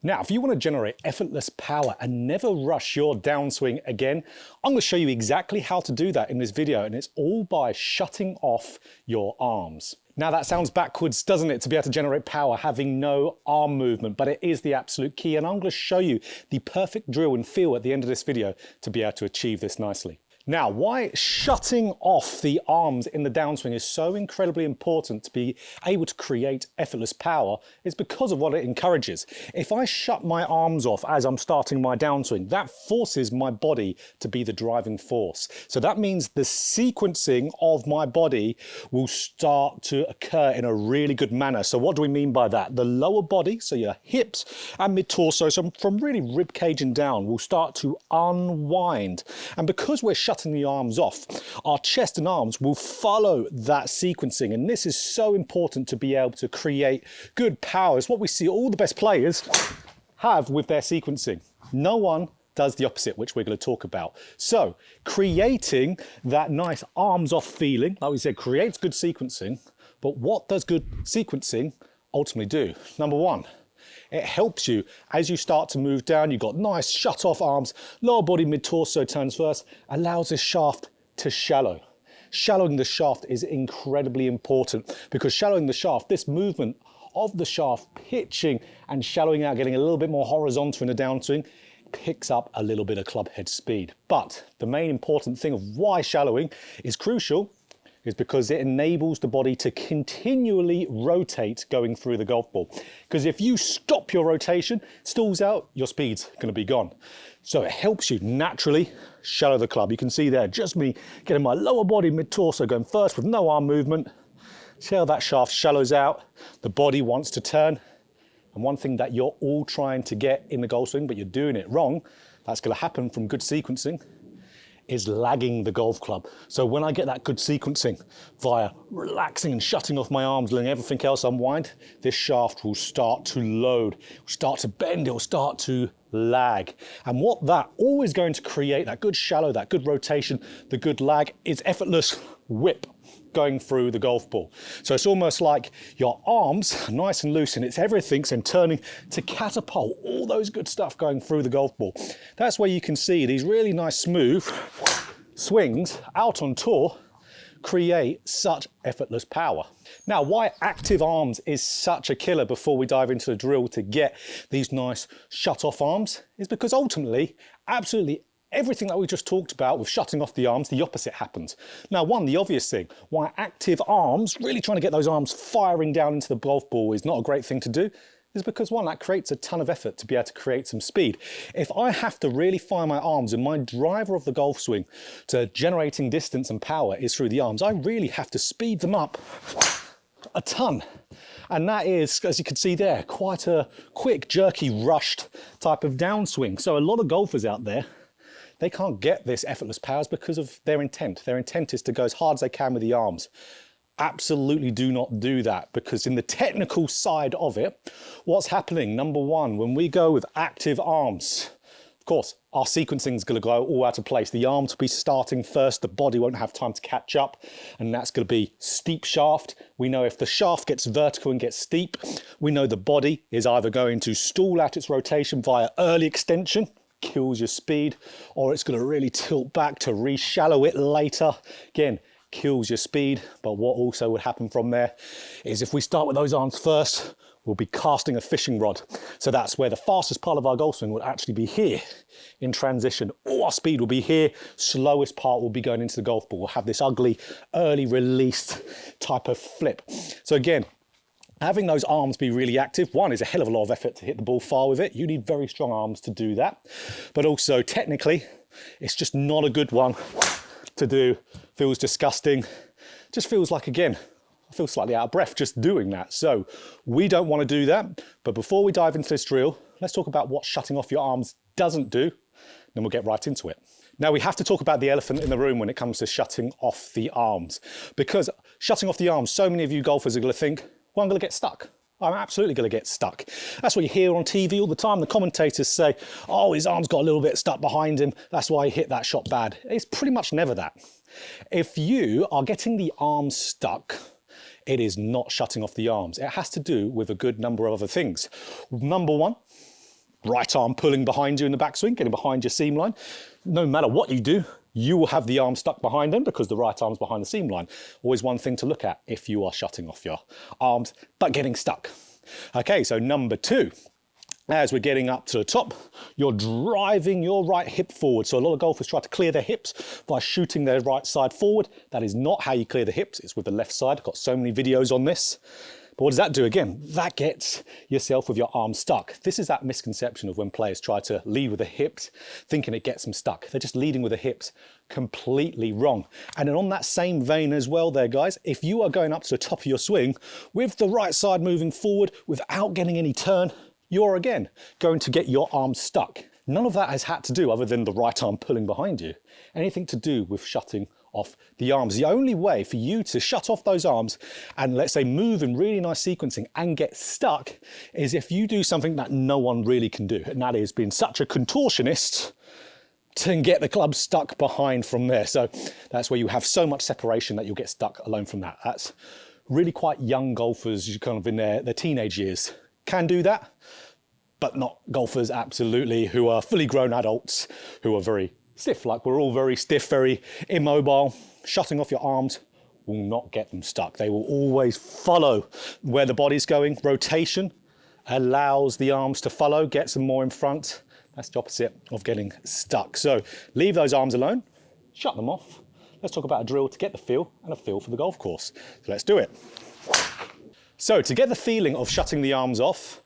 Now, if you want to generate effortless power and never rush your downswing again, I'm going to show you exactly how to do that in this video, and it's all by shutting off your arms. Now that sounds backwards, doesn't it, to be able to generate power having no arm movement, but it is the absolute key, and I'm going to show you the perfect drill and feel at the end of this video to be able to achieve this nicely. Now, why shutting off the arms in the downswing is so incredibly important to be able to create effortless power is because of what it encourages. If I shut my arms off as I'm starting my downswing, that forces my body to be the driving force. So that means the sequencing of my body will start to occur in a really good manner. So what do we mean by that? The lower body, so your hips and mid-torso, so from really rib cage and down, will start to unwind. And because we're shutting the arms off, our chest and arms will follow that sequencing, and this is so important to be able to create good power. It's what we see all the best players have with their sequencing. No one does the opposite, which we're going to talk about. So creating that nice arms off feeling, like we said, creates good sequencing. But what does good sequencing ultimately do? Number one, it helps you as you start to move down. You've got nice shut off arms, lower body, mid-torso turns first, allows this shaft to shallow. Shallowing the shaft is incredibly important because shallowing the shaft, this movement of the shaft pitching and shallowing out, getting a little bit more horizontal in the downswing, picks up a little bit of club head speed. But the main important thing of why shallowing is crucial is because it enables the body to continually rotate going through the golf ball. Because if you stop your rotation, stalls out, your speed's gonna be gone. So it helps you naturally shallow the club. You can see there, just me getting my lower body mid-torso going first with no arm movement. See how that shaft shallows out, the body wants to turn. And one thing that you're all trying to get in the golf swing, but you're doing it wrong, that's gonna happen from good sequencing, is lagging the golf club. So when I get that good sequencing via relaxing and shutting off my arms, letting everything else unwind, this shaft will start to load, will start to bend, it will start to lag. And what that always going to create, that good shallow, that good rotation, the good lag, is effortless whip going through the golf ball. So it's almost like your arms nice and loose, and it's everything's and turning to catapult all those good stuff going through the golf ball. That's where you can see these really nice smooth swings out on tour create such effortless power. Now, why active arms is such a killer before we dive into the drill to get these nice shut off arms is because ultimately, absolutely everything that we just talked about with shutting off the arms, the opposite happens. Now, one, the obvious thing, why active arms, really trying to get those arms firing down into the golf ball is not a great thing to do, is because one, that creates a ton of effort to be able to create some speed. If I have to really fire my arms and my driver of the golf swing to generating distance and power is through the arms, I really have to speed them up a ton. And that is, as you can see there, quite a quick, jerky, rushed type of downswing. So a lot of golfers out there, they can't get this effortless powers because of their intent. Their intent is to go as hard as they can with the arms. Absolutely do not do that, because in the technical side of it, what's happening, number one, when we go with active arms, of course, our sequencing is going to go all out of place. The arms will be starting first, the body won't have time to catch up, and that's going to be steep shaft. We know if the shaft gets vertical and gets steep, we know the body is either going to stall out its rotation via early extension, kills your speed, or it's going to really tilt back to re-shallow it later. Again, kills your speed. But what also would happen from there is if we start with those arms first, we'll be casting a fishing rod. So that's where the fastest part of our golf swing will actually be here in transition. All our speed will be here. Slowest part will be going into the golf ball. We'll have this ugly early released type of flip. So again, having those arms be really active, one, is a hell of a lot of effort to hit the ball far with it. You need very strong arms to do that. But also technically, it's just not a good one to do. Feels disgusting. Just feels like, again, I feel slightly out of breath just doing that. So we don't want to do that. But before we dive into this drill, let's talk about what shutting off your arms doesn't do. Then we'll get right into it. Now, we have to talk about the elephant in the room when it comes to shutting off the arms. Because shutting off the arms, so many of you golfers are going to think, well, I'm going to get stuck. I'm absolutely going to get stuck. That's what you hear on TV all the time. The commentators say, oh, his arm's got a little bit stuck behind him. That's why he hit that shot bad. It's pretty much never that. If you are getting the arms stuck, it is not shutting off the arms. It has to do with a good number of other things. Number one, right arm pulling behind you in the backswing, getting behind your seam line. No matter what you do, you will have the arm stuck behind them because the right arm's behind the seam line. Always one thing to look at if you are shutting off your arms, but getting stuck. Okay, so number 2. As we're getting up to the top, you're driving your right hip forward. So a lot of golfers try to clear their hips by shooting their right side forward. That is not how you clear the hips, it's with the left side. I've got so many videos on this. But what does that do again? That gets yourself with your arm stuck. This is that misconception of when players try to lead with the hips, thinking it gets them stuck. They're just leading with the hips completely wrong. And then on that same vein as well there, guys, if you are going up to the top of your swing with the right side moving forward without getting any turn, you're again going to get your arm stuck. None of that has had to do, other than the right arm pulling behind you, anything to do with shutting off the arms. The only way for you to shut off those arms and, let's say, move in really nice sequencing and get stuck is if you do something that no one really can do, and that is being such a contortionist to get the club stuck behind from there. So that's where you have so much separation that you'll get stuck alone from that. That's really quite young golfers, kind of in their teenage years, can do that, but not golfers absolutely who are fully grown adults who are very stiff. Like we're all very stiff, very immobile. Shutting off your arms will not get them stuck. They will always follow where the body's going. Rotation allows the arms to follow, gets them more in front. That's the opposite of getting stuck. So leave those arms alone, shut them off. Let's talk about a drill to get the feel and a feel for the golf course. So let's do it. So to get the feeling of shutting the arms off,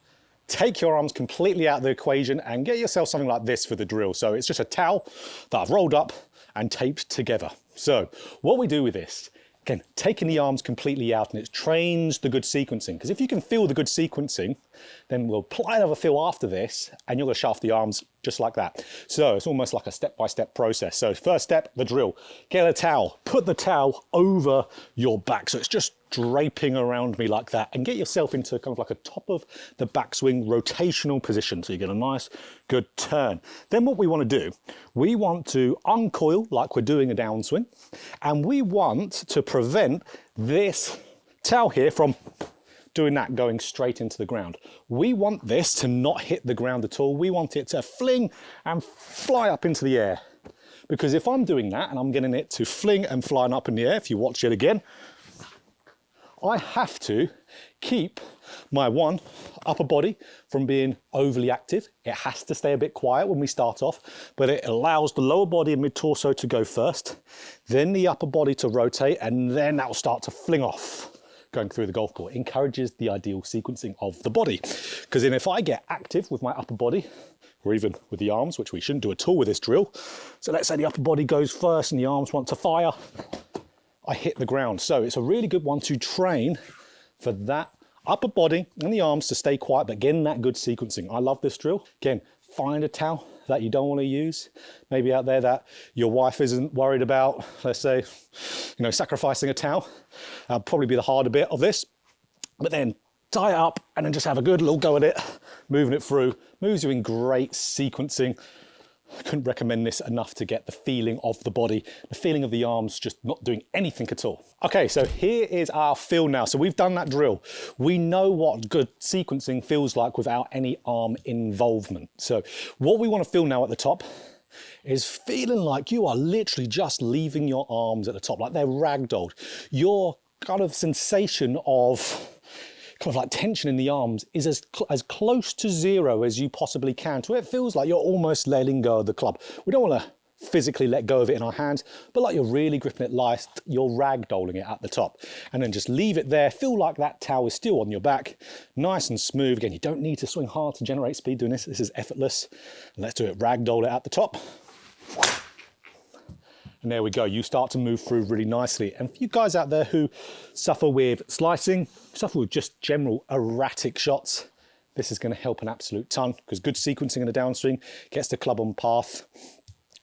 take your arms completely out of the equation and get yourself something like this for the drill. So it's just a towel that I've rolled up and taped together. So what we do with this, again, taking the arms completely out, and it trains the good sequencing. Because if you can feel the good sequencing, then we'll apply another feel after this and you're gonna shut off the arms just like that. So it's almost like a step-by-step process. So first step, the drill. Get a towel, put the towel over your back. So it's just draping around me like that, and get yourself into kind of like a top of the backswing rotational position. So you get a nice, good turn. Then what we want to do, we want to uncoil like we're doing a downswing, and we want to prevent this towel here from doing that, going straight into the ground. We want this to not hit the ground at all. We want it to fling and fly up into the air. Because if I'm doing that and I'm getting it to fling and flying up in the air, if you watch it again, I have to keep my upper body from being overly active. It has to stay a bit quiet when we start off, but it allows the lower body and mid-torso to go first, then the upper body to rotate, and then that will start to fling off going through the golf ball. It encourages the ideal sequencing of the body. Because then if I get active with my upper body, or even with the arms, which we shouldn't do at all with this drill. So let's say the upper body goes first and the arms want to fire, I hit the ground. So it's a really good one to train for that upper body and the arms to stay quiet, but getting that good sequencing. I love this drill. Again, find a towel that you don't want to use, maybe out there that your wife isn't worried about, let's say, sacrificing a towel. Probably be the harder bit of this, but then tie it up and then just have a good little go at it, moving it through, moves you in great sequencing. I couldn't recommend this enough to get the feeling of the body, the feeling of the arms just not doing anything at all. Okay, so here is our feel now. So we've done that drill. We know what good sequencing feels like without any arm involvement. So what we want to feel now at the top is feeling like you are literally just leaving your arms at the top, like they're ragdolled. Your kind of sensation of kind of like tension in the arms is as close to zero as you possibly can, to where it feels like you're almost letting go of the club. We don't want to physically let go of it in our hands, but like you're really gripping it light, you're ragdolling it at the top. And then just leave it there, feel like that towel is still on your back, nice and smooth. Again, you don't need to swing hard to generate speed doing this. This is effortless. And let's do it, ragdoll it at the top. And there we go, you start to move through really nicely. And for you guys out there who suffer with slicing, suffer with just general erratic shots, this is going to help an absolute ton, because good sequencing in the downswing gets the club on path.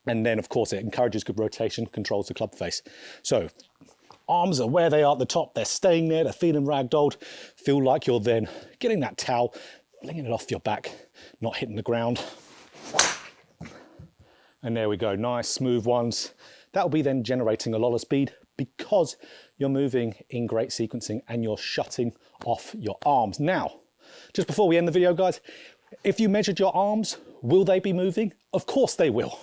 And then of course it encourages good rotation, controls the club face. So arms are where they are at the top, they're staying there, they're feeling ragdolled. Feel like you're then getting that towel, flinging it off your back, not hitting the ground. And there we go, nice smooth ones. That'll be then generating a lot of speed because you're moving in great sequencing and you're shutting off your arms. Now, just before we end the video, guys, If you measured your arms, will they be moving? Of course they will.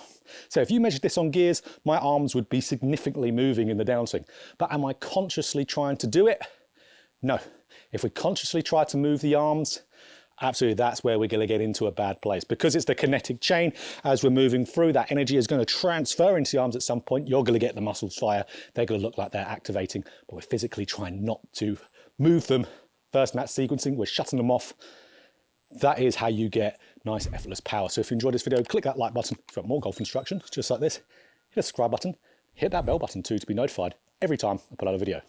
So if you measured this on gears, my arms would be significantly moving in the downswing. But am I consciously trying to do it? No. If we consciously try to move the arms, absolutely, that's where we're going to get into a bad place. Because it's the kinetic chain, as we're moving through, that energy is going to transfer into the arms at some point. You're going to get the muscles fire. They're going to look like they're activating, but we're physically trying not to move them. First match sequencing, we're shutting them off. That is how you get nice, effortless power. So if you enjoyed this video, click that like button if you want more golf instruction, just like this. Hit the subscribe button, hit that bell button too to be notified every time I put out a video.